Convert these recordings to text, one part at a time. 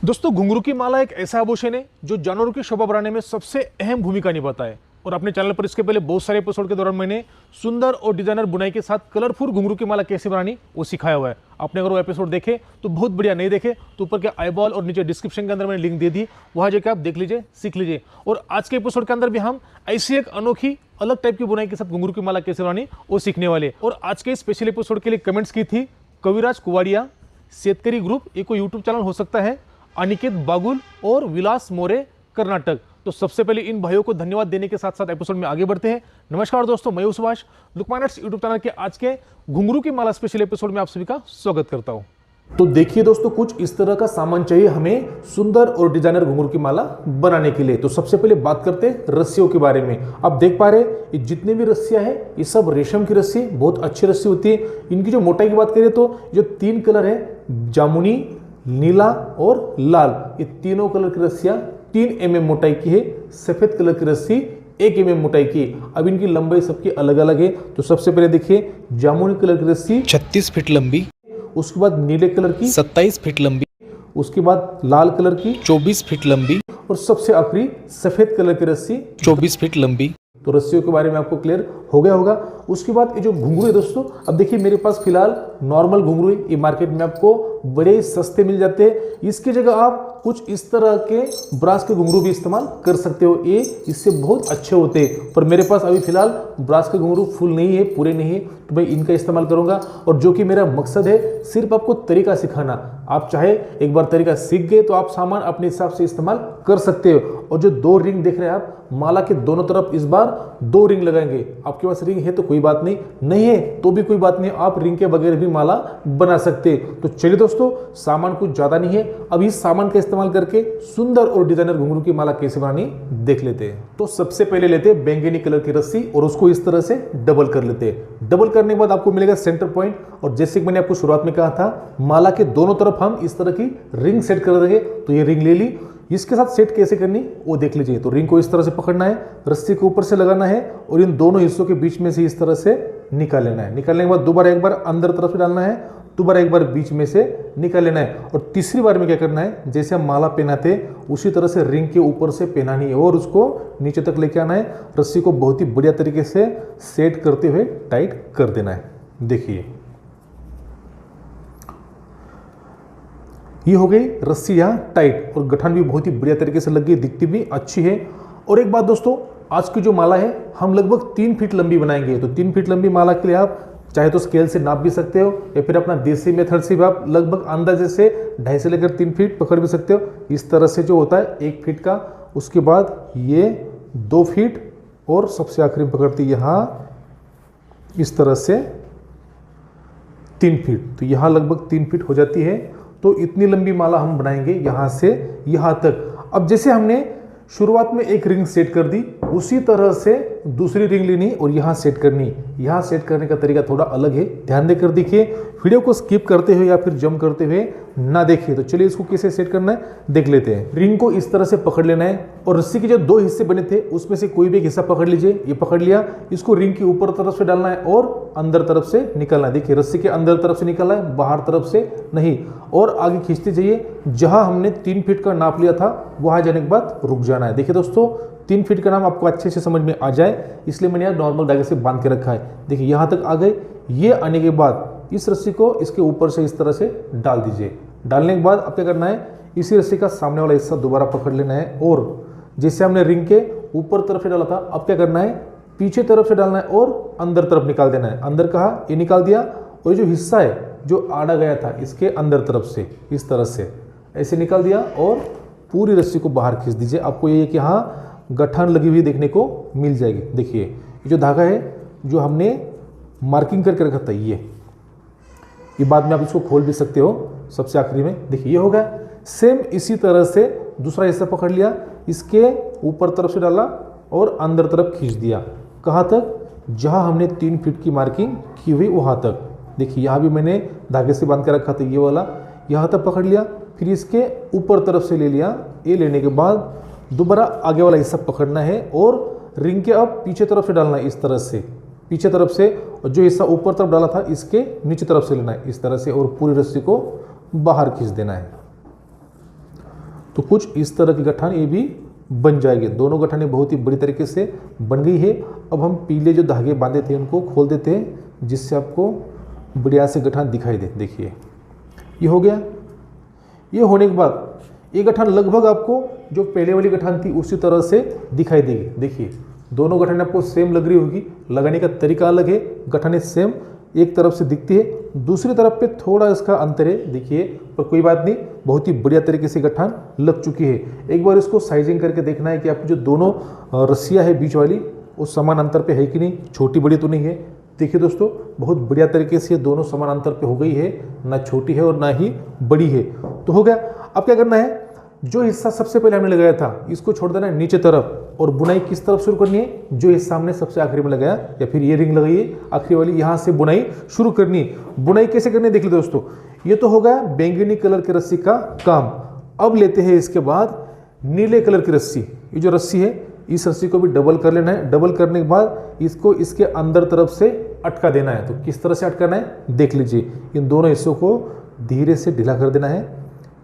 दोस्तों, घुंघरू की माला एक ऐसा आभूषण है जो जानवरों की शोभा बढ़ाने में सबसे अहम भूमिका निभाता है। और अपने चैनल पर इसके पहले बहुत सारे एपिसोड के दौरान मैंने सुंदर और डिजाइनर बुनाई के साथ कलरफुल घुंघरू की माला कैसे बनानी वो सिखाया हुआ है। आपने अगर वो एपिसोड देखे तो बहुत बढ़िया, नहीं देखे तो ऊपर के आई बॉल और नीचे डिस्क्रिप्शन के अंदर मैंने लिंक दे दी, वहां जाकर आप देख लीजिए, सीख लीजिए। और आज के एपिसोड के अंदर भी हम ऐसी एक अनोखी अलग टाइप की बुनाई के साथ घुंघरू की माला कैसे बनानी वो सीखने वाले। और आज के स्पेशल एपिसोड के लिए कमेंट्स की थी कविराज कुवाड़िया, शेतकरी ग्रुप, एक कोई यूट्यूब चैनल हो सकता है, अनिकेत बागुल और विलास मोरे, कर्नाटक। तो सबसे पहले इन भाइयों को धन्यवाद देने के साथ साथ एपिसोड में आगे बढ़ते हैं। नमस्कार दोस्तों, मैं Subhash, Lukman arts YouTube channel के आज के घुंघरू की माला स्पेशल एपिसोड में आप सभी का स्वागत करता हूं। तो देखिए दोस्तों, कुछ इस तरह का सामान चाहिए हमें सुंदर और डिजाइनर घुंघरू की माला बनाने के लिए। तो सबसे पहले बात करते हैं रस्सियों के बारे में। आप देख पा रहे हैं ये जितने भी रस्सियां हैं ये सब रेशम की रस्सी, बहुत अच्छी रस्सी होती है। इनकी जो मोटाई की बात करें तो जो 3 कलर है, जामुनी, नीला और लाल, ये तीनों कलर की रस्सियां 3 mm मोटाई की है। सफेद कलर की रस्सी 1 mm मोटाई की। अब इनकी लंबाई सबकी अलग अलग है। तो सबसे पहले देखिए, जामुनी कलर की रस्सी 36 फीट लंबी, उसके बाद नीले कलर की 27 फीट लंबी, उसके बाद लाल कलर की 24 फीट लंबी और सबसे आखिरी सफेद कलर की रस्सी 24 फीट लंबी। तो रस्सियों के बारे में आपको क्लियर हो गया होगा। उसके बाद ये जो घुंघरू है दोस्तों, अब देखिए मेरे पास फिलहाल नॉर्मल घुंघरू है, ये मार्केट में आपको बड़े सस्ते मिल जाते हैं। इसकी जगह आप कुछ इस तरह के ब्रास के घुंघरू भी इस्तेमाल कर सकते हो, ये इससे बहुत अच्छे होते हैं। पर मेरे पास अभी फिलहाल ब्रास के घुंघरू फुल नहीं है, पूरे नहीं है, तो मैं इनका इस्तेमाल करूंगा। और जो कि मेरा मकसद है सिर्फ आपको तरीका सिखाना। आप चाहे एक बार तरीका सीख गए तो आप सामान अपने हिसाब से इस्तेमाल कर सकते हो। और जो 2 रिंग देख रहे हैं आप, माला के दोनों तरफ इस बार 2 रिंग लगाएंगे। आपके पास रिंग है तो कोई बात नहीं, नहीं है तो भी कोई बात नहीं, आप रिंग के बगैर भी माला बना सकते हैं। तो चलिए दोस्तों, सामान कुछ ज्यादा नहीं है, अब इस सामान का इस्तेमाल करके सुंदर और डिजाइनर घुंघरू की माला कैसे बनानी देख लेते हैं। तो सबसे पहले लेते हैं बैंगनी कलर की रस्सी और उसको इस तरह से डबल कर लेते हैं। डबल करने के बाद आपको मिलेगा सेंटर पॉइंट। और जैसे कि मैंने आपको शुरुआत में कहा था, माला के दोनों तरफ हम इस तरह की रिंग सेट कर देंगे। तो ये रिंग ले ली, इसके साथ सेट कैसे करनी वो देख लीजिए। तो रिंग को इस तरह से पकड़ना है, रस्सी को ऊपर से लगाना है और इन दोनों हिस्सों के बीच में से इस तरह से निकाल लेना है। निकालने के बाद दोबारा एक बार अंदर तरफ से डालना है, दोबारा एक बार बीच में से निकाल लेना है। और तीसरी बार में क्या करना है, जैसे हम माला पहनाते उसी तरह से रिंग के ऊपर से पहनानी है और उसको नीचे तक लेके आना है। रस्सी को बहुत ही बढ़िया तरीके से सेट करते हुए टाइट कर देना है। देखिए ये हो गई रस्सी यहाँ टाइट और गठन भी बहुत ही बढ़िया तरीके से लग गई, दिखती भी अच्छी है। और एक बात दोस्तों, आज की जो माला है हम लगभग 3 फीट लंबी बनाएंगे। तो 3 फीट लंबी माला के लिए आप चाहे तो स्केल से नाप भी सकते हो या फिर अपना देसी मेथड से भी आप लगभग अंदाजे से 2.5 से लेकर 3 फीट पकड़ भी सकते हो। इस तरह से जो होता है 1 फीट का, उसके बाद ये 2 फीट और सबसे आखिरी में पकड़ती यहाँ इस तरह से 3 फीट। तो यहाँ लगभग 3 फीट हो जाती है। तो इतनी लंबी माला हम बनाएंगे यहाँ से यहाँ तक। अब जैसे हमने शुरुआत में एक रिंग सेट कर दी, उसी तरह से दूसरी रिंग लेनी और यहाँ सेट करनी। यहाँ सेट करने का तरीका थोड़ा अलग है, ध्यान देकर देखिए, वीडियो को स्किप करते हुए या फिर जंप करते हुए ना देखिए। तो चलिए इसको कैसे सेट करना है देख लेते हैं। रिंग को इस तरह से पकड़ लेना है और रस्सी के जो 2 हिस्से बने थे उसमें से कोई भी एक हिस्सा पकड़ लीजिए। ये पकड़ लिया, इसको रिंग की ऊपर तरफ से डालना है और अंदर तरफ से निकलना है। देखिए रस्सी के अंदर तरफ से निकलना है, बाहर तरफ से नहीं। और आगे खींचते जाइए, जहां हमने 3 फीट का नाप लिया था वहां जाने के बाद रुक जाना है। देखिए दोस्तों, 3 फीट का नाम आपको अच्छे से समझ में आ जाए इसलिए मैंने यहाँ नॉर्मल धागे से बांध के रखा है। देखिए यहाँ तक आ गए। ये आने के बाद इस रस्सी को इसके ऊपर से इस तरह से डाल दीजिए। डालने के बाद अब क्या करना है, इसी रस्सी का सामने वाला हिस्सा दोबारा पकड़ लेना है और जैसे हमने रिंग के ऊपर तरफ से डाला था, अब क्या करना है, पीछे तरफ से डालना है और अंदर तरफ निकाल देना है। अंदर कहा, ये निकाल दिया। और जो हिस्सा है जो आड़ा गया था इसके अंदर तरफ से इस तरह से ऐसे निकाल दिया और पूरी रस्सी को बाहर खींच दीजिए। आपको ये कि यहाँ गठान लगी हुई देखने को मिल जाएगी। देखिए ये जो धागा है जो हमने मार्किंग करके रखा था, ये बाद में आप इसको खोल भी सकते हो सबसे आखिरी में। देखिए ये होगा। सेम इसी तरह से दूसरा हिस्सा पकड़ लिया, इसके ऊपर तरफ से डाला और अंदर तरफ खींच दिया। कहाँ तक, जहाँ हमने 3 फीट की मार्किंग की हुई वहाँ तक। देखिए यहाँ भी मैंने धागे से बांध के रखा था, ये वाला यहाँ तक पकड़ लिया, फिर इसके ऊपर तरफ से ले लिया। ये लेने के बाद दोबारा आगे वाला हिस्सा पकड़ना है और रिंग के अब पीछे तरफ से डालना है इस तरह से, पीछे तरफ से। और जो हिस्सा ऊपर तरफ डाला था इसके नीचे तरफ से लेना है इस तरह से और पूरी रस्सी को बाहर खींच देना है। तो कुछ इस तरह की गठान ये भी बन जाएगी। दोनों गठानें बहुत ही बड़ी तरीके से बन गई है। अब हम पीले जो धागे बांधे थे उनको खोल देते हैं, जिससे आपको बढ़िया से गठान दिखाई दे। देखिए ये हो गया। ये होने के बाद ये गठान लगभग आपको जो पहले वाली गठान थी उसी तरह से दिखाई देगी। देखिए दोनों गठानें आपको सेम लग रही होगी, लगाने का तरीका अलग है, गठानें सेम एक तरफ से दिखती है, दूसरी तरफ पे थोड़ा इसका अंतर है। देखिए पर कोई बात नहीं, बहुत ही बढ़िया तरीके से गठान लग चुकी है। एक बार इसको साइजिंग करके देखना है कि आपकी जो दोनों रस्सियाँ है बीच वाली वो समान अंतर पे है कि नहीं, छोटी बड़ी तो नहीं है। देखिए दोस्तों बहुत बढ़िया तरीके से दोनों समान अंतर पे हो गई है, ना छोटी है और ना ही बड़ी है। तो हो गया। अब क्या करना है, जो हिस्सा सबसे पहले हमने लगाया था इसको छोड़ देना है नीचे तरफ, और बुनाई किस तरफ शुरू करनी है, जो हिस्सा हमने सबसे आखिरी में लगाया या फिर ये रिंग लगाइए आखिरी वाली, यहाँ से बुनाई शुरू करनी है। बुनाई कैसे करनी है देख लीजिए दोस्तों। ये तो हो गया बैंगनी कलर की रस्सी का काम। अब लेते हैं इसके बाद नीले कलर की रस्सी। ये जो रस्सी है इस रस्सी को भी डबल कर लेना है। डबल करने के बाद इसको इसके अंदर तरफ से अटका देना है। तो किस तरह से अटकाना है देख लीजिए। इन दोनों हिस्सों को धीरे से ढीला कर देना है।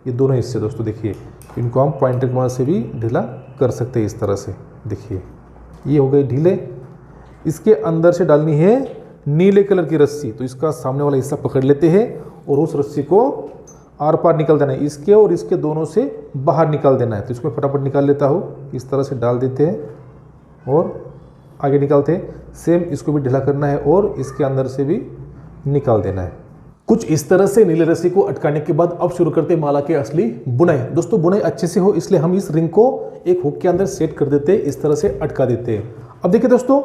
ये दोनों हिस्से दोस्तों देखिए, इनको हम पॉइंटर की मदद से भी ढीला कर सकते हैं इस तरह से। देखिए ये हो गए ढीले। इसके अंदर से डालनी है नीले कलर की रस्सी। तो इसका सामने वाला हिस्सा पकड़ लेते हैं और उस रस्सी को आर पार निकाल देना है, इसके और इसके दोनों से बाहर निकाल देना है। तो इसको फटाफट निकाल लेता हूँ। इस तरह से डाल देते हैं और आगे निकालते हैं। सेम इसको भी ढीला करना है और इसके अंदर से भी निकाल देना है। कुछ इस तरह से नीले रस्सी को अटकाने के बाद अब शुरू करते हैं माला के असली बुनाई। दोस्तों बुनाई अच्छे से हो इसलिए हम इस रिंग को एक हुक के अंदर सेट कर देते हैं, इस तरह से अटका देते हैं। अब देखिए दोस्तों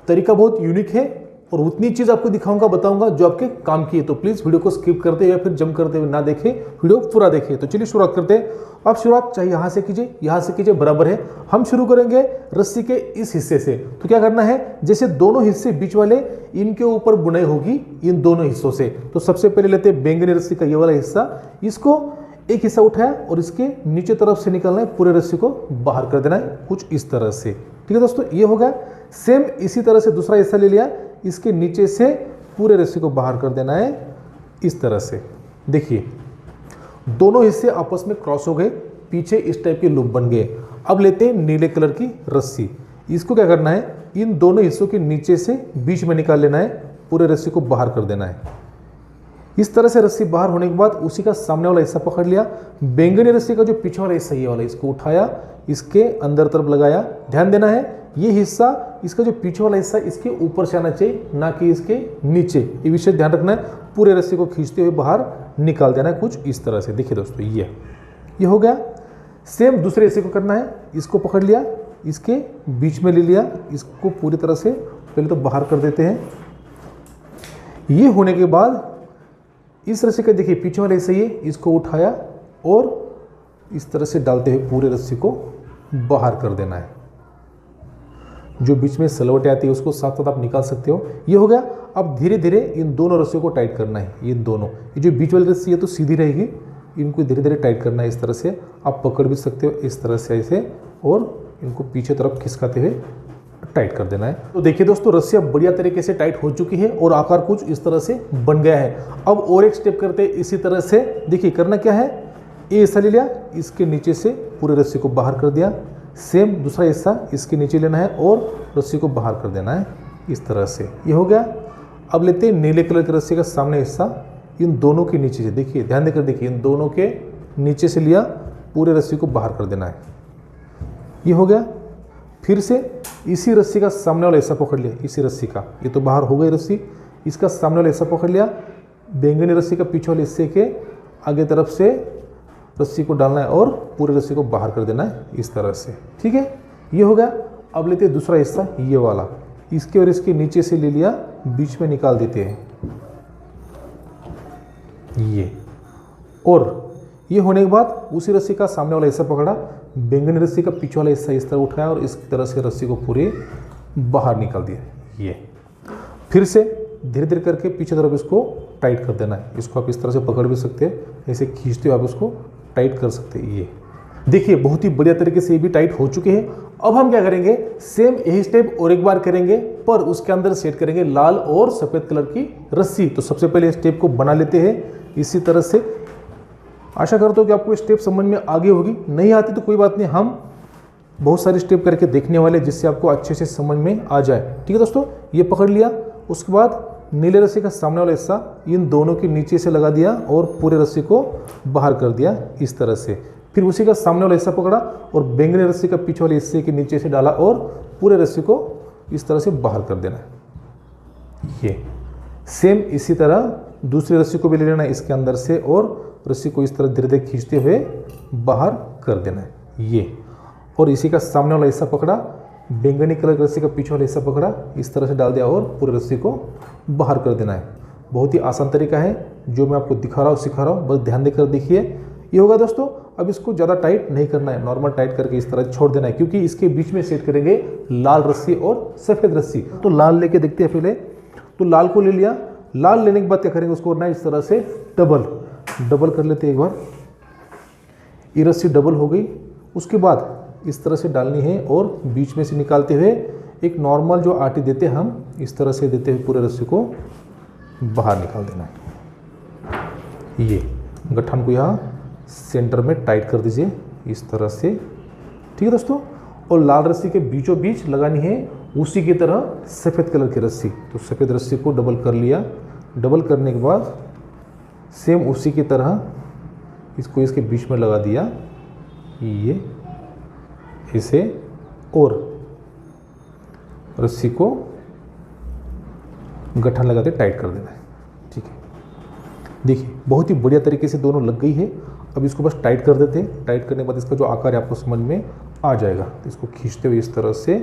तरीका बहुत यूनिक है और उतनी चीज़ आपको दिखाऊंगा बताऊंगा जो आपके काम की है। तो प्लीज़ वीडियो को स्किप करते हुए या फिर जंप करते हुए ना देखें, वीडियो पूरा देखें। तो चलिए शुरुआत करते हैं। आप शुरुआत चाहे यहाँ से कीजिए यहाँ से कीजिए, बराबर है। हम शुरू करेंगे रस्सी के इस हिस्से से। तो क्या करना है, जैसे दोनों हिस्से बीच वाले इनके ऊपर बुनाई होगी इन दोनों हिस्सों से। तो सबसे पहले लेते हैं बैंगनी रस्सी का ये वाला हिस्सा, इसको एक हिस्सा उठाया और इसके नीचे तरफ से निकालना है, पूरे रस्सी को बाहर कर देना है कुछ इस तरह से। ठीक है दोस्तों ये हो गया। सेम इसी तरह से दूसरा हिस्सा ले लिया, इसके नीचे से पूरे रस्सी को बाहर कर देना है इस तरह से। देखिए दोनों हिस्से आपस में क्रॉस हो गए, पीछे इस टाइप के लूप बन गए। अब लेते हैं नीले कलर की रस्सी। इसको क्या करना है, इन दोनों हिस्सों के नीचे से बीच में निकाल लेना है, पूरे रस्सी को बाहर कर देना है। इस तरह से रस्सी बाहर होने के बाद उसी का सामने वाला हिस्सा पकड़ लिया। बैंगनी रस्सी का जो पीछे वाला हिस्सा ये वाला, इसको उठाया, इसके अंदर तरफ लगाया। ध्यान देना है ये हिस्सा, इसका जो पीछे वाला हिस्सा इसके ऊपर से आना चाहिए, ना कि इसके नीचे। ये विषय ध्यान रखना है। पूरे रस्सी को खींचते हुए बाहर निकाल देना है कुछ इस तरह से। देखिए दोस्तों ये हो गया। सेम दूसरे हिस्से को करना है, इसको पकड़ लिया, इसके बीच में ले लिया, इसको पूरी तरह से पहले तो बाहर कर देते हैं। ये होने के बाद इस रस्सी का देखिए पीछे वाला हिस्सा ये, इसको उठाया और इस तरह से डालते हुए पूरे रस्सी को बाहर कर देना है। जो बीच में सलवटें आती है उसको साथ साथ आप निकाल सकते हो। ये हो गया। अब धीरे धीरे इन दोनों रस्सियों को टाइट करना है। ये दोनों, ये जो बीच वाली रस्सी है तो सीधी रहेगी, इनको धीरे धीरे टाइट करना है इस तरह से। आप पकड़ भी सकते हो इस तरह से ऐसे, और इनको पीछे तरफ खिसकाते हुए टाइट कर देना है। तो देखिए दोस्तों रस्सियाँ बढ़िया तरीके से टाइट हो चुकी है और आकार कुछ इस तरह से बन गया है। अब और एक स्टेप करते हैं इसी तरह से। देखिए करना क्या है, ये हिस्सा ले लिया, इसके नीचे से पूरे रस्सी को बाहर कर दिया। सेम दूसरा हिस्सा इसके नीचे लेना है और रस्सी को बाहर कर देना है इस तरह से। ये हो गया। अब लेते हैं नीले कलर की रस्सी का सामने हिस्सा, इन दोनों के नीचे से। देखिए ध्यान देकर देखिए, इन दोनों के नीचे से लिया, पूरे रस्सी को बाहर कर देना है। ये हो गया। फिर से इसी रस्सी का सामने वाला हिस्सा पकड़ लिया, इसी रस्सी का, ये तो बाहर हो गई रस्सी, इसका सामने वाला हिस्सा पकड़ लिया, बैंगनी रस्सी का पीछे वाले हिस्से के आगे तरफ से रस्सी को डालना है और पूरे रस्सी को बाहर कर देना है इस तरह से। ठीक है ये हो गया। अब लेते हैं दूसरा हिस्सा ये वाला, इसके और इसके नीचे से ले लिया, बीच में निकाल देते हैं ये। और ये होने के बाद उसी रस्सी का सामने वाला हिस्सा पकड़ा, बैंगनी रस्सी का पीछे वाला हिस्सा इस तरह उठाया और इस तरह से रस्सी को पूरे बाहर निकाल दिया। ये फिर से धीरे धीरे करके पीछे तरफ इसको टाइट कर देना है। इसको आप इस तरह से पकड़ भी सकते हैं, ऐसे खींचते हुए आप इसको टाइट कर सकते हैं। ये देखिए बहुत ही बढ़िया तरीके से ये भी टाइट हो चुके हैं। अब हम क्या करेंगे, सेम यही स्टेप और एक बार करेंगे, पर उसके अंदर सेट करेंगे लाल और सफ़ेद कलर की रस्सी। तो सबसे पहले स्टेप को बना लेते हैं इसी तरह से। आशा करता हूँ कि आपको स्टेप समझ में आ गई होगी। नहीं आती तो कोई बात नहीं, हम बहुत सारे स्टेप करके देखने वाले जिससे आपको अच्छे से समझ में आ जाए। ठीक है दोस्तों, ये पकड़ लिया। उसके बाद नीले रस्सी का सामने वाला हिस्सा इन दोनों के नीचे से लगा दिया और पूरे रस्सी को बाहर कर दिया इस तरह से। फिर उसी का सामने वाला हिस्सा पकड़ा और बैंगनी रस्सी का पीछे वाले हिस्से के नीचे से डाला और पूरे रस्सी को इस तरह से बाहर कर देना है। ये सेम इसी तरह दूसरी रस्सी को भी ले लेना है इसके अंदर से और रस्सी को इस तरह धीरे धीरे खींचते हुए बाहर कर देना है ये। और इसी का सामने वाला हिस्सा पकड़ा, बैंगनी कलर की रस्सी का पीछे वाला हिस्सा पकड़ा, इस तरह से डाल दिया और पूरे रस्सी को बाहर कर देना है। बहुत ही आसान तरीका है जो मैं आपको दिखा रहा हूँ, सिखा रहा हूँ, बस ध्यान देकर देखिए। ये होगा दोस्तों। अब इसको ज़्यादा टाइट नहीं करना है, नॉर्मल टाइट करके इस तरह छोड़ देना है, क्योंकि इसके बीच में सेट करेंगे लाल रस्सी और सफ़ेद रस्सी। तो लाल लेके देखते हैं पहले। तो लाल को ले लिया। लाल लेने के बाद क्या करेंगे, उसको करना है इस तरह से डबल कर लेते हैं एक बार। ये रस्सी डबल हो गई। उसके बाद इस तरह से डालनी है और बीच में से निकालते हुए एक नॉर्मल जो आटी देते हैं हम, इस तरह से देते हुए पूरे रस्सी को बाहर निकाल देना है। ये गठान को यहाँ सेंटर में टाइट कर दीजिए इस तरह से। ठीक है दोस्तों। और लाल रस्सी के बीचों बीच लगानी है उसी की तरह सफ़ेद कलर की रस्सी। तो सफ़ेद रस्सी को डबल कर लिया। डबल करने के बाद सेम उसी की तरह इसको इसके बीच में लगा दिया ये इसे, और रस्सी को गठान लगाते टाइट कर देना है। ठीक है, देखिए बहुत ही बढ़िया तरीके से दोनों लग गई है। अब इसको बस टाइट कर देते हैं। टाइट करने के बाद इसका जो आकार है आपको समझ में आ जाएगा। तो इसको खींचते हुए इस तरह से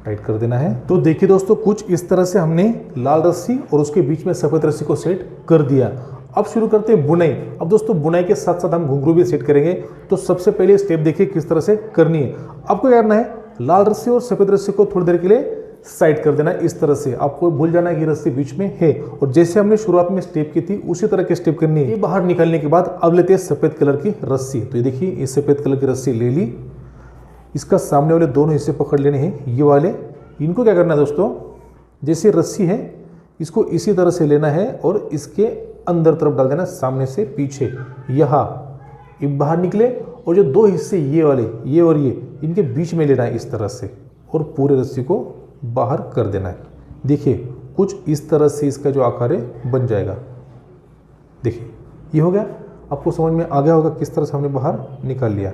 टाइट कर देना है। तो देखिए दोस्तों, कुछ इस तरह से हमने लाल रस्सी और उसके बीच में सफ़ेद रस्सी को सेट कर दिया। अब शुरू करते हैं बुनाई। अब दोस्तों बुनाई के साथ साथ हम घुंघरू भी सेट करेंगे। तो सबसे पहले स्टेप देखिए किस तरह से करनी है। आपको क्या करना है, लाल रस्सी और सफ़ेद रस्सी को थोड़ी देर के लिए साइड कर देना है इस तरह से। आपको भूल जाना है कि रस्सी बीच में है, और जैसे हमने शुरुआत में स्टेप की थी उसी तरह के स्टेप करनी है। ये बाहर निकालने के बाद अब लेते हैं सफ़ेद कलर की रस्सी। तो ये देखिए, ये सफ़ेद कलर की रस्सी ले ली। इसका सामने वाले दोनों हिस्से पकड़ लेने हैं ये वाले। इनको क्या करना है दोस्तों, जैसे रस्सी है इसको इसी तरह से लेना है और इसके अंदर तरफ डाल देना, सामने से पीछे यहाँ ये बाहर निकले। और जो दो हिस्से ये वाले, ये और ये, इनके बीच में लेना है इस तरह से और पूरे रस्सी को बाहर कर देना है। देखिए कुछ इस तरह से इसका जो आकार है बन जाएगा। देखिए ये हो गया। आपको समझ में आ गया होगा किस तरह से हमने बाहर निकाल लिया।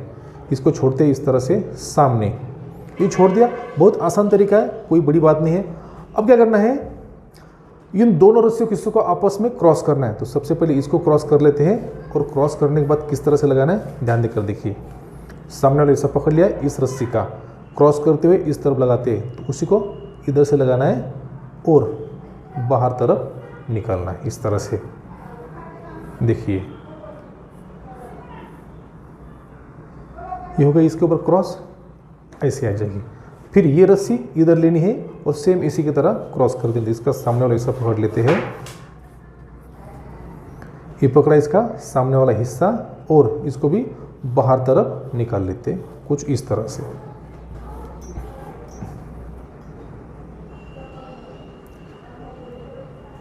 इसको छोड़ते इस तरह से सामने, ये छोड़ दिया। बहुत आसान तरीका है, कोई बड़ी बात नहीं है। अब क्या करना है, इन दोनों रस्सियों को आपस में क्रॉस करना है। तो सबसे पहले इसको क्रॉस कर लेते हैं और क्रॉस करने के बाद किस तरह से लगाना है ध्यान देकर देखिए। सामने वाले हिस्सा पकड़ लिया, इस रस्सी का क्रॉस करते हुए इस तरफ लगाते हैं। तो उसी को इधर से लगाना है और बाहर तरफ निकालना है इस तरह से। देखिए ये हो गया, इसके ऊपर क्रॉस ऐसे आ जाएगी। फिर ये रस्सी इधर लेनी है और सेम इसी की तरह क्रॉस कर देंगे। इसका सामने वाला हिस्सा पकड़ लेते हैं। ये पकड़ा इसका सामने वाला हिस्सा और इसको भी बाहर तरफ निकाल लेते हैं कुछ इस तरह से।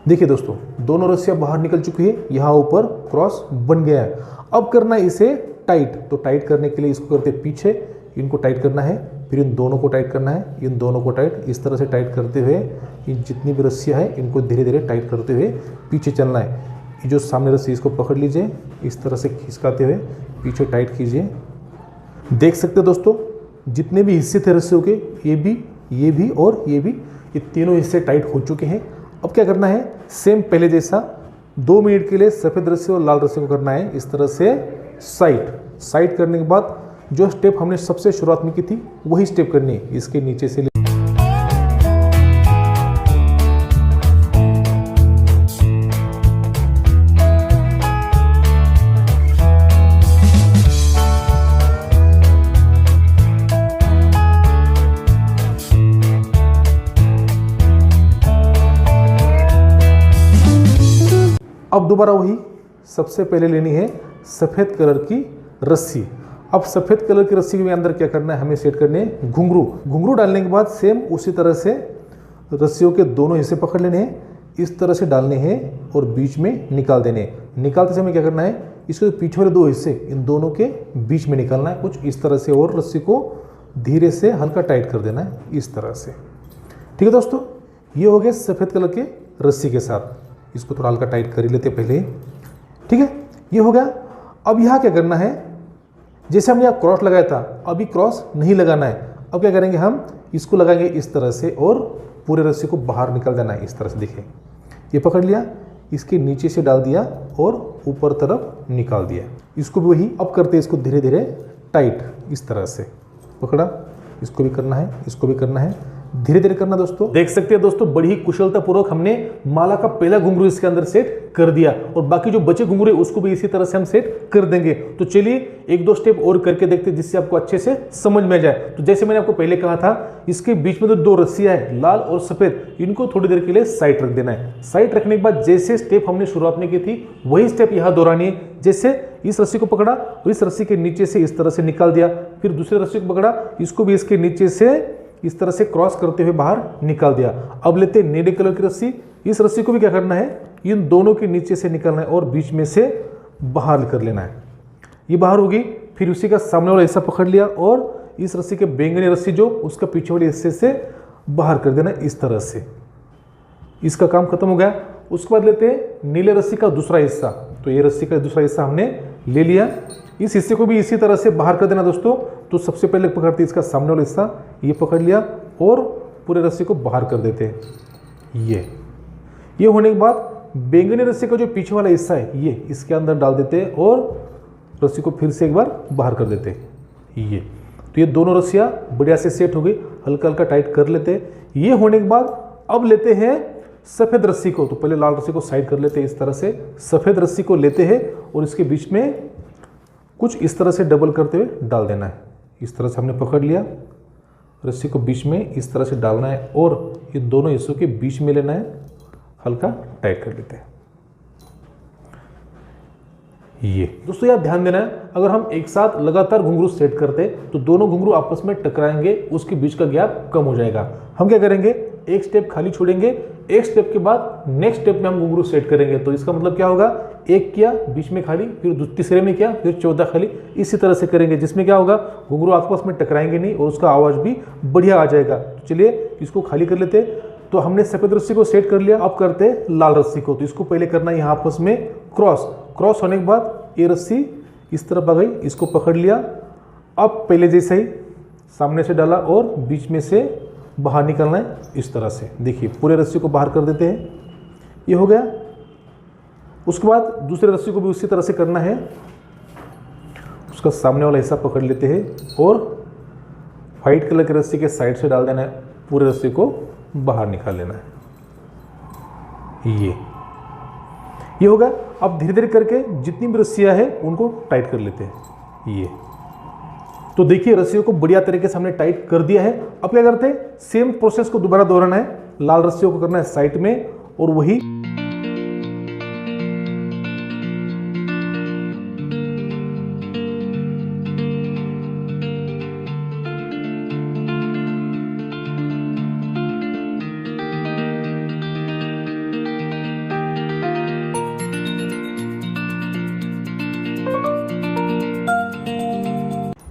देखिए दोस्तों, दोनों रस्सियां बाहर निकल चुकी है। यहाँ ऊपर क्रॉस बन गया है। अब करना है इसे टाइट। तो टाइट करने के लिए इसको करते पीछे, इनको टाइट करना है, फिर इन दोनों को टाइट करना है, इन दोनों को टाइट इस तरह से टाइट करते हुए इन जितनी भी रस्सियां हैं इनको धीरे धीरे टाइट करते हुए पीछे चलना है। ये जो सामने रस्सी इसको पकड़ लीजिए, इस तरह से खिसकाते हुए पीछे टाइट कीजिए। देख सकते हैं दोस्तों, जितने भी हिस्से थे रस्सियों के, ये भी और ये भी, ये तीनों हिस्से टाइट हो चुके हैं। अब क्या करना है, सेम पहले जैसा 2 मिनट के लिए सफ़ेद रस्सी और लाल रस्सी को करना है इस तरह से साइड करने के बाद जो स्टेप हमने सबसे शुरुआत में की थी वही स्टेप करनी है। इसके नीचे से अब दोबारा वही, सबसे पहले लेनी है सफ़ेद कलर की रस्सी। अब सफ़ेद कलर की रस्सी के अंदर क्या करना है, हमें सेट करने हैं घुंघरू डालने के बाद सेम उसी तरह से रस्सियों के दोनों हिस्से पकड़ लेने हैं, इस तरह से डालने हैं और बीच में निकाल देने हैं। निकालते समय क्या करना है, इसके जो पीछे वाले दो हिस्से इन दोनों के बीच में निकालना है कुछ इस तरह से, और रस्सी को धीरे से हल्का टाइट कर देना है इस तरह से। ठीक है दोस्तों, ये हो गया सफ़ेद कलर के रस्सी के साथ। इसको थोड़ा हल्का टाइट कर ही लेते पहले। ठीक है, ये हो गया। अब यहाँ क्या करना है, जैसे हमने यहाँ क्रॉस लगाया था, अभी क्रॉस नहीं लगाना है। अब क्या करेंगे, हम इसको लगाएंगे इस तरह से और पूरे रस्सी को बाहर निकाल देना है इस तरह से। देखिए, ये पकड़ लिया, इसके नीचे से डाल दिया और ऊपर तरफ निकाल दिया। इसको भी वही अब करते हैं, इसको धीरे धीरे टाइट इस तरह से पकड़ा। इसको भी करना है, इसको भी करना है, धीरे धीरे करना। दोस्तों देख सकते हैं दोस्तों, बड़ी ही कुशलतापूर्वक हमने माला का पहला घुंघरू इसके अंदर सेट कर दिया, और बाकी जो बचे घुंघरू उसको भी इसी तरह से हम सेट कर देंगे। तो चलिए एक दो स्टेप और करके देखते हैं, जिससे आपको अच्छे से समझ में आ जाए। तो जैसे मैंने आपको पहले कहा था, इसके बीच में तो दो रस्सियां हैं, लाल और सफेद, इनको थोड़ी देर के लिए साइड रख देना है। साइड रखने के बाद जैसे स्टेप हमने शुरुआत में की थी वही स्टेप यहाँ दोहरानी है। जैसे इस रस्सी को पकड़ा और इस रस्सी के नीचे से इस तरह से निकाल दिया, फिर दूसरे रस्सी को पकड़ा, इसको भी इसके नीचे से इस तरह से क्रॉस करते हुए बाहर निकाल दिया। अब लेते हैं नीले कलर की रस्सी। इस रस्सी को भी क्या करना है, इन दोनों के नीचे से निकालना है और बीच में से बाहर कर लेना है। ये बाहर होगी, फिर उसी का सामने वाला हिस्सा पकड़ लिया और इस रस्सी के बैंगनी रस्सी जो उसका पीछे वाले हिस्से से बाहर कर देना है इस तरह से। इसका काम खत्म हो गया। उसके बाद लेते हैं नीले रस्सी का दूसरा हिस्सा। तो ये रस्सी का दूसरा हिस्सा हमने ले लिया, इस हिस्से को भी इसी तरह से बाहर कर देना दोस्तों। तो सबसे पहले पकड़ते इसका सामने वाला हिस्सा, ये पकड़ लिया और पूरे रस्सी को बाहर कर देते हैं। ये होने के बाद बैंगनी रस्सी का जो पीछे वाला हिस्सा है ये इसके अंदर डाल देते हैं और रस्सी को फिर से एक बार बाहर कर देते हैं। तो ये दोनों रस्सियाँ बढ़िया से सेट हो गई, हल्का हल्का टाइट कर लेते हैं। ये होने के बाद अब लेते हैं सफ़ेद रस्सी को। तो पहले लाल रस्सी को साइड कर लेते हैं इस तरह से, सफ़ेद रस्सी को लेते हैं और इसके बीच में कुछ इस तरह से डबल करते हुए डाल देना है। इस तरह से हमने पकड़ लिया, रस्सी को बीच में इस तरह से डालना है और ये दोनों हिस्सों के बीच में लेना है, हल्का टाइट कर लेते हैं। ये दोस्तों यार ध्यान देना है, अगर हम एक साथ लगातार घुंघरू सेट करते तो दोनों घुंघरू आपस में टकराएंगे, उसके बीच का गैप कम हो जाएगा। हम क्या करेंगे, एक स्टेप खाली छोड़ेंगे, एक स्टेप के बाद नेक्स्ट स्टेप में हम घुंघरू सेट करेंगे। तो इसका मतलब क्या होगा, एक किया बीच में खाली, फिर तीसरे में किया, फिर चौथा खाली, इसी तरह से करेंगे, जिसमें क्या होगा घुंघरू आपस में टकराएंगे नहीं और उसका आवाज़ भी बढ़िया आ जाएगा। तो चलिए इसको खाली कर लेते। तो हमने सफ़ेद रस्सी को सेट कर लिया, अब करते लाल रस्सी को। तो इसको पहले करना है यहाँ आपस में क्रॉस होने के बाद ये रस्सी इस तरफ आ गई, इसको पकड़ लिया। अब पहले जैसे ही सामने से डाला और बीच में से बाहर निकलना है इस तरह से। देखिए पूरे रस्सी को बाहर कर देते हैं, ये हो गया। उसके बाद दूसरे रस्सी को भी उसी तरह से करना है, उसका सामने वाला हिस्सा पकड़ लेते हैं और वाइट कलर की रस्सी के साइड से डाल देना है, पूरे रस्सी को बाहर निकाल लेना है। ये होगा। अब धीरे धीरे करके जितनी भी रस्सियां हैं उनको टाइट कर लेते हैं। ये तो देखिए रस्सियों को बढ़िया तरीके से हमने टाइट कर दिया है। अब क्या करते हैं, सेम प्रोसेस को दोबारा दोहराना है। लाल रस्सियों को करना है साइड में और वही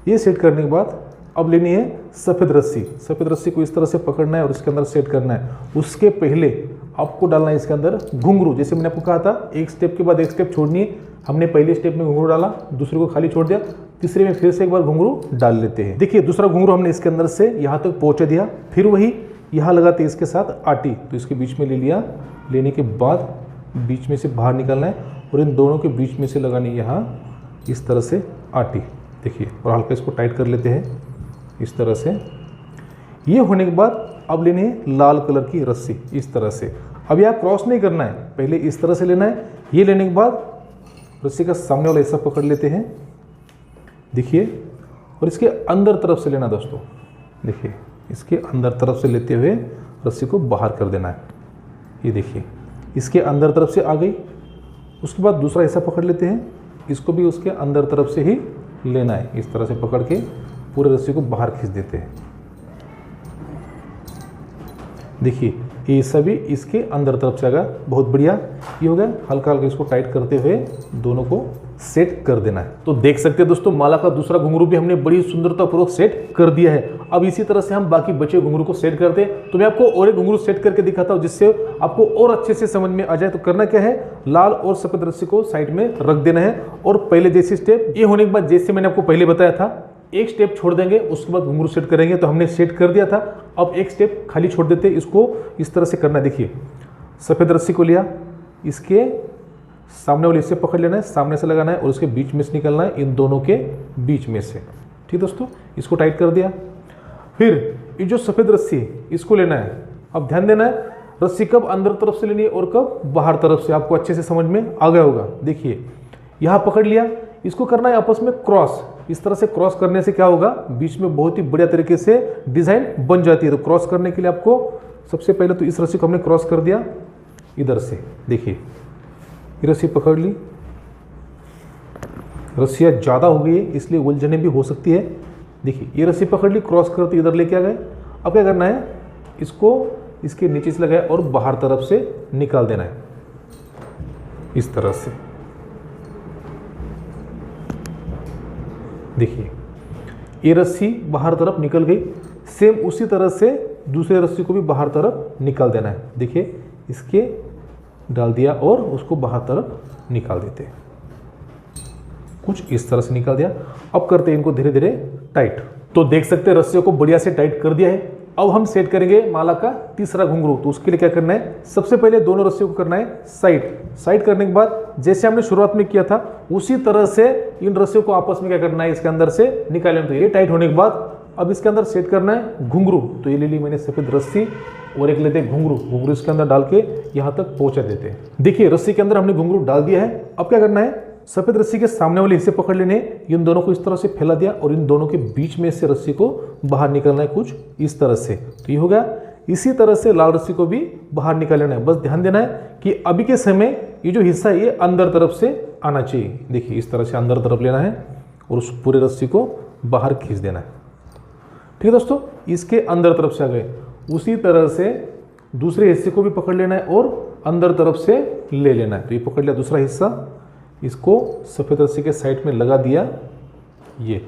ये सेट करने के बाद अब लेनी है सफ़ेद रस्सी। सफ़ेद रस्सी को इस तरह से पकड़ना है और इसके अंदर सेट करना है। उसके पहले आपको डालना है इसके अंदर घुंघरू। जैसे मैंने आपको कहा था, एक स्टेप के बाद एक स्टेप छोड़नी है। हमने पहले स्टेप में घुंघरू डाला, दूसरे को खाली छोड़ दिया, तीसरे में फिर से एक बार घुंघरू डाल लेते हैं। देखिए दूसरा घुंघरू हमने इसके अंदर से यहाँ तक पहुँचा दिया, फिर वही यहाँ लगाते इसके साथ आटी। तो इसके बीच में ले लिया, लेने के बाद बीच में से बाहर निकालना है और इन दोनों के बीच में से लगानी यहाँ इस तरह से आटी। देखिए और हल्का इसको टाइट कर लेते हैं इस तरह से। ये होने के बाद अब लेनी है लाल कलर की रस्सी इस तरह से। अब यहाँ क्रॉस नहीं करना है, पहले इस तरह से लेना है। ये लेने के बाद रस्सी का सामने वाला हिस्सा पकड़ लेते हैं, देखिए, और इसके अंदर तरफ से लेना दोस्तों। देखिए इसके अंदर तरफ से लेते हुए रस्सी को बाहर कर देना है। ये देखिए इसके अंदर तरफ से आ गई। उसके बाद दूसरा हिस्सा पकड़ लेते हैं, इसको भी उसके अंदर तरफ से ही लेना है। इस तरह से पकड़ के पूरे रस्सी को बाहर खींच देते हैं। देखिए ये सभी इसके अंदर तरफ से आएगा, बहुत बढ़िया। ये हो गया। हल्का हल्का इसको टाइट करते हुए दोनों को सेट कर देना है। तो देख सकते हैं दोस्तों माला का दूसरा घुंघरू भी हमने बड़ी सुंदरतापूर्वक सेट कर दिया है। अब इसी तरह से हम बाकी बचे घुंघरू को सेट करते हैं। तो मैं आपको और एक घुंघरू सेट करके दिखाता हूं जिससे आपको और अच्छे से समझ में आ जाए। तो करना क्या है, लाल और सफेद रस्सी को साइड में रख देना है और पहले जैसी स्टेप ये होने के बाद जैसे मैंने आपको पहले बताया था एक स्टेप छोड़ देंगे, उसके बाद घुंघरू सेट करेंगे। तो हमने सेट कर दिया था, अब एक स्टेप खाली छोड़ देते। इसको इस तरह से करना है। देखिए सफेद रस्सी को लिया, इसके सामने वाले इससे पकड़ लेना है, सामने से लगाना है और उसके बीच में से निकलना है, इन दोनों के बीच में से। ठीक दोस्तों, इसको टाइट कर दिया। फिर ये जो सफेद रस्सी है इसको लेना है। अब ध्यान देना है रस्सी कब अंदर तरफ से लेनी है और कब बाहर तरफ से, आपको अच्छे से समझ में आ गया होगा। देखिए यहाँ पकड़ लिया, इसको करना है आपस में क्रॉस। इस तरह से क्रॉस करने से क्या होगा, बीच में बहुत ही बढ़िया तरीके से डिजाइन बन जाती है। तो क्रॉस करने के लिए आपको सबसे पहले तो इस रस्सी को हमने क्रॉस कर दिया इधर से। देखिए ये रस्सी पकड़ ली, रस्सियाँ ज़्यादा हो गई है इसलिए उलझने भी हो सकती है। देखिए ये रस्सी पकड़ ली, क्रॉस करते इधर लेके आ गए। अब क्या करना है, इसको इसके नीचे से लगाए और बाहर तरफ से निकाल देना है इस तरह से। देखिए ये रस्सी बाहर तरफ निकल गई। सेम उसी तरह से दूसरे रस्सी को भी बाहर तरफ निकाल देना है। देखिए इसके डाल दिया और उसको बाहर तरफ निकाल देते हैं, कुछ इस तरह से निकाल दिया। अब करते हैं इनको धीरे धीरे टाइट। तो देख सकते हैं रस्सियों को बढ़िया से टाइट कर दिया है। अब हम सेट करेंगे माला का तीसरा घुंघरू। तो उसके लिए क्या करना है, सबसे पहले दोनों रस्सियों को करना है साइड करने के बाद जैसे हमने शुरुआत में किया था उसी तरह से इन रस्सियों को आपस में क्या करना है, इसके अंदर से निकालना। तो ये टाइट होने के बाद अब इसके अंदर सेट करना है घुंघरू। तो ये ले ली मैंने सफेद रस्सी और एक लेते हैं घुंघरू इसके अंदर डाल के यहाँ तक पहुंचा देते हैं। देखिए रस्सी के अंदर हमने घुंघरू डाल दिया है। अब क्या करना है, सफेद रस्सी के सामने वाले हिस्से पकड़ लेने, इन दोनों को इस तरह से फैला दिया और इन दोनों के बीच में से रस्सी को बाहर निकालना है कुछ इस तरह से। तो ये हो गया। इसी तरह से लाल रस्सी को भी बाहर निकाल लेना है। बस ध्यान देना है कि अभी के समय ये जो हिस्सा है ये अंदर तरफ से आना चाहिए। देखिए इस तरह से अंदर तरफ लेना है और उस पूरे रस्सी को बाहर खींच देना है। ठीक है दोस्तों, इसके अंदर तरफ से आ गए। उसी तरह से दूसरे हिस्से को भी पकड़ लेना है और अंदर तरफ से ले लेना है। तो ये पकड़ लिया दूसरा हिस्सा, इसको सफेद रस्सी के साइड में लगा दिया ये,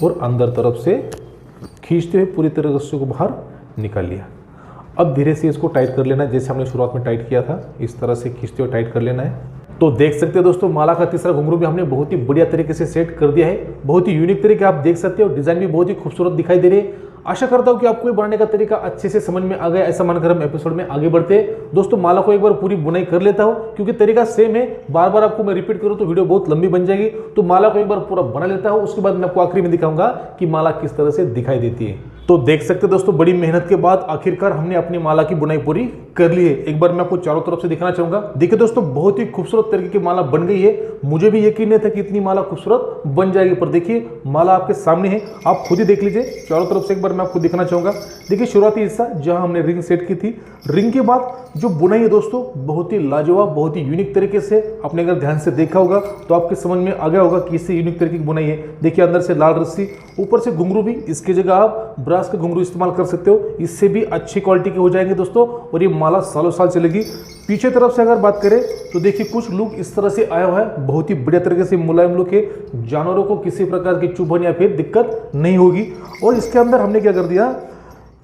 और अंदर तरफ से खींचते हुए पूरी तरह रस्सी को बाहर निकाल लिया। अब धीरे से इसको टाइट कर लेना है जैसे हमने शुरुआत में टाइट किया था, इस तरह से खींचते हुए टाइट कर लेना है। तो देख सकते हैं दोस्तों माला का तीसरा घुंघरू भी हमने बहुत ही बढ़िया तरीके से सेट कर दिया है। बहुत ही यूनिक तरीके आप देख सकते हो, डिजाइन भी बहुत ही खूबसूरत दिखाई दे रही है। आशा करता हूं कि आपको ये बनाने का तरीका अच्छे से समझ में आ गया। ऐसा मानकर हम एपिसोड में आगे बढ़ते हैं। दोस्तों माला को एक बार पूरी बुनाई कर लेता हूं क्योंकि तरीका सेम है, बार बार आपको मैं रिपीट करूं तो वीडियो बहुत लंबी बन जाएगी। तो माला को एक बार पूरा बना लेता हूं, उसके बाद मैं आपको आखिरी में दिखाऊंगा कि माला किस तरह से दिखाई देती है। तो देख सकते हैं दोस्तों बड़ी मेहनत के बाद आखिरकार हमने अपनी माला की बुनाई पूरी कर ली है। एक बार मैं आपको चारों तरफ से दिखाना चाहूंगा। देखिए दोस्तों बहुत ही खूबसूरत तरीके की माला बन गई है। मुझे भी यकीन नहीं था कि इतनी माला खूबसूरत बन जाएगी, पर देखिए माला आपके सामने है, आप खुद ही देख लीजिए। चारों तरफ से एक बार मैं आपको दिखाना चाहूंगा। देखिए शुरुआती हिस्सा जहां हमने रिंग सेट की थी, रिंग के बाद जो बुनाई है दोस्तों बहुत ही लाजवाब, बहुत ही यूनिक तरीके से आपने अगर ध्यान से देखा होगा तो आपके समझ में आ गया होगा कि इससे यूनिक तरीके की बुनाई है। देखिए अंदर से लाल रस्सी, ऊपर से घुंघरू भी, इसकी जगह आप ब्रास का घुंघरू इस्तेमाल कर सकते हो, इससे भी अच्छी क्वालिटी के हो जाएंगे दोस्तों और ये माला सालों साल चलेगी। पीछे तरफ से अगर बात करें तो देखिए कुछ लुक इस तरह से आया हुआ है, बहुत ही बढ़िया तरीके से मुलायम लुक है, जानवरों को किसी प्रकार की चुभन या फिर दिक्कत नहीं होगी। और इसके अंदर हमने क्या कर दिया,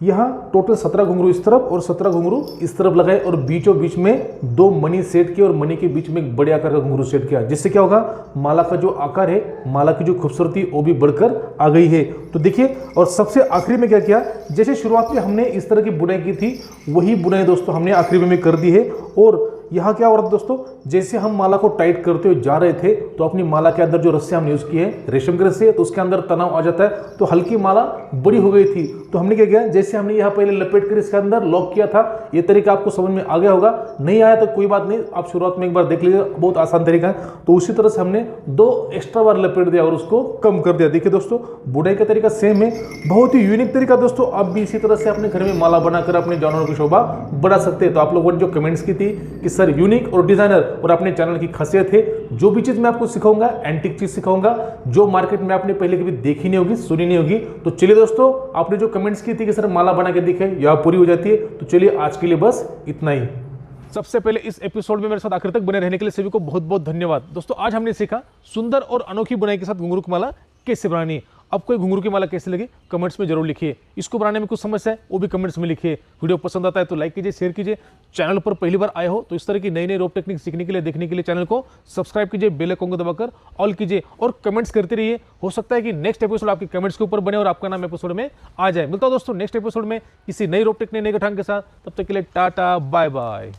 यहाँ टोटल 17 घुंघरू इस तरफ और 17 घुंघरू इस तरफ लगाए और बीचों बीच में 2 मनी सेट किए और मनी के बीच में एक बड़े आकार का घुंघरू सेट किया, जिससे क्या होगा माला का जो आकार है, माला की जो खूबसूरती वो भी बढ़कर आ गई है। तो देखिए और सबसे आखिरी में क्या किया, जैसे शुरुआत में हमने इस तरह की बुनाई की थी वही बुनाई दोस्तों हमने आखिरी में कर दी है। और यहाँ क्या हो रहा था दोस्तों, जैसे हम माला को टाइट करते हुए जा रहे थे तो अपनी माला के अंदर जो रस्सी हमने यूज की है रेशम की रस्सी है, तो उसके अंदर तनाव आ जाता है, तो हल्की माला बड़ी हो गई थी। तो हमने क्या किया, जैसे हमने यहाँ पहले लपेट कर इसके अंदर लॉक किया था, ये तरीका आपको समझ में आ गया होगा। नहीं आया तो कोई बात नहीं, आप शुरुआत में एक बार देख लीजिए, बहुत आसान तरीका है। तो उसी तरह से हमने 2 एक्स्ट्रा बार लपेट दिया और उसको कम कर दिया। देखिए दोस्तों बुनाई का तरीका सेम है, बहुत ही यूनिक तरीका दोस्तों। आप भी इसी तरह से अपने घर में माला बनाकर अपने जानवरों की शोभा बढ़ा सकते हैं। तो आप लोगों ने जो कमेंट्स की थी कि सर यूनिक और डिजाइनर और अपने चैनल की खासियत है, जो भी चीज मैं आपको सिखाऊंगा एंटीक चीज सिखाऊंगा जो मार्केट में आपने पहले कभी देखी नहीं होगी, सुनी नहीं होगी। तो चलिए दोस्तों, आपने जो कमेंट्स की थी कि सर माला बना के दिखे, यह पूरी हो जाती है। तो चलिए आज के लिए बस इतना ही। सबसे पहले इस एपिसोड में मेरे साथ आखिर तक बने रहने के लिए सभी को बहुत बहुत धन्यवाद। दोस्तों आज हमने सीखा सुंदर और अनोखी बुनाई के साथ घुंघरू की माला कैसे बनानी है। आपको घुंघरू की माला कैसे लगी कमेंट्स में जरूर लिखिए। इसको बनाने में कुछ समस्या है वो भी कमेंट्स में लिखिए। वीडियो पसंद आता है तो लाइक कीजिए, शेयर कीजिए। चैनल पर पहली बार आए हो तो इस तरह की नई नई रोप टेक्निक सीखने के लिए, देखने के लिए चैनल को सब्सक्राइब कीजिए, बेल आइकन को दबाकर ऑल कीजिए और कमेंट्स करते रहिए। हो सकता है कि नेक्स्ट एपिसोड आपके कमेंट्स के ऊपर बने और आपका नाम एपिसोड में आ जाए। मिलता हूं दोस्तों नेक्स्ट एपिसोड में किसी नई रोप टेक्निक, नए गठान के साथ। तब तक के लिए टाटा बाय बाय।